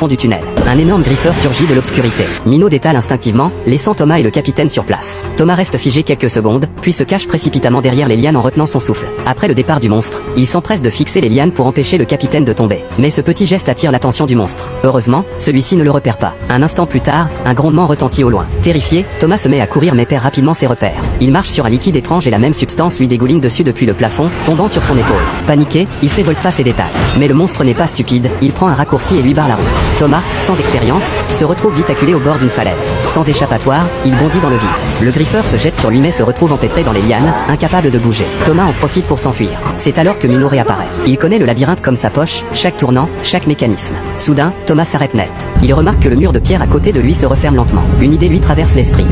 fond du tunnel. Un énorme griffeur surgit de l'obscurité. Minot détale instinctivement, laissant Thomas et le capitaine sur place. Thomas reste figé quelques secondes, puis se cache précipitamment derrière les lianes en retenant son souffle. Après le départ du monstre, il s'empresse de fixer les lianes pour empêcher le capitaine de tomber. Mais ce petit geste attire l'attention du monstre. Heureusement, celui-ci ne le repère pas. Un instant plus tard, un grondement retentit au loin. Terrifié, Thomas se met à courir mais perd rapidement ses repères. Il marche sur un liquide étrange et la même substance lui dégouline dessus depuis le plafond, tombant sur son épaule. Paniqué, il fait volte-face et détale. Mais le monstre n'est pas stupide, il prend un raccourci et lui barre la route. Thomas, sans expérience, se retrouve vite acculé au bord d'une falaise. Sans échappatoire, il bondit dans le vide. Le griffeur se jette sur lui mais se retrouve empêtré dans les lianes, incapable de bouger. Thomas en profite pour s'enfuir. C'est alors que Minot réapparaît. Il connaît le labyrinthe comme sa poche, chaque tournant, chaque mécanisme. Soudain, Thomas s'arrête net. Il remarque que le mur de pierre à côté de lui se referme lentement. Une idée lui traverse l'esprit.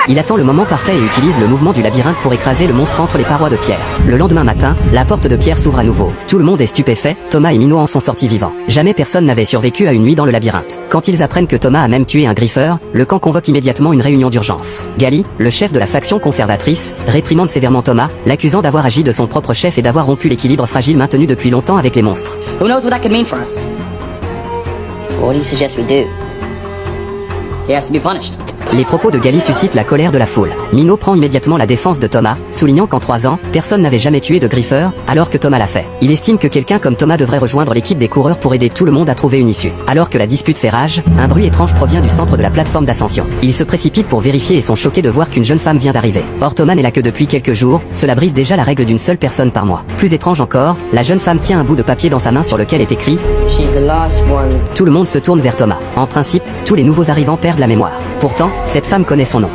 Il attend le moment parfait et utilise le mouvement du labyrinthe pour écraser le monstre entre les parois de pierre. Le lendemain matin, la porte de pierre s'ouvre à nouveau. Tout le monde est stupéfait, Thomas et Minot en sont sortis vivants. Jamais personne n'avait survécu à une nuit dans le labyrinthe. Quand ils apprennent que Thomas a même tué un griffeur, le camp convoque immédiatement une réunion d'urgence. Gali, le chef de la faction conservatrice, réprimande sévèrement Thomas, l'accusant d'avoir agi de son propre chef et d'avoir rompu l'équilibre fragile maintenu depuis longtemps avec les monstres. Who knows what that could mean for us? What do you suggest we do? He has to be punished. Les propos de Gali suscitent la colère de la foule. Minot prend immédiatement la défense de Thomas, soulignant qu'en 3 ans, personne n'avait jamais tué de griffeur, alors que Thomas l'a fait. Il estime que quelqu'un comme Thomas devrait rejoindre l'équipe des coureurs pour aider tout le monde à trouver une issue. Alors que la dispute fait rage, un bruit étrange provient du centre de la plateforme d'ascension. Ils se précipitent pour vérifier et sont choqués de voir qu'une jeune femme vient d'arriver. Or Thomas n'est là que depuis quelques jours, cela brise déjà la règle d'une seule personne par mois. Plus étrange encore, la jeune femme tient un bout de papier dans sa main sur lequel est écrit « She's the last one. » Tout le monde se tourne vers Thomas. En principe, tous les nouveaux arrivants perdent la mémoire. Pourtant, cette femme connaît son nom.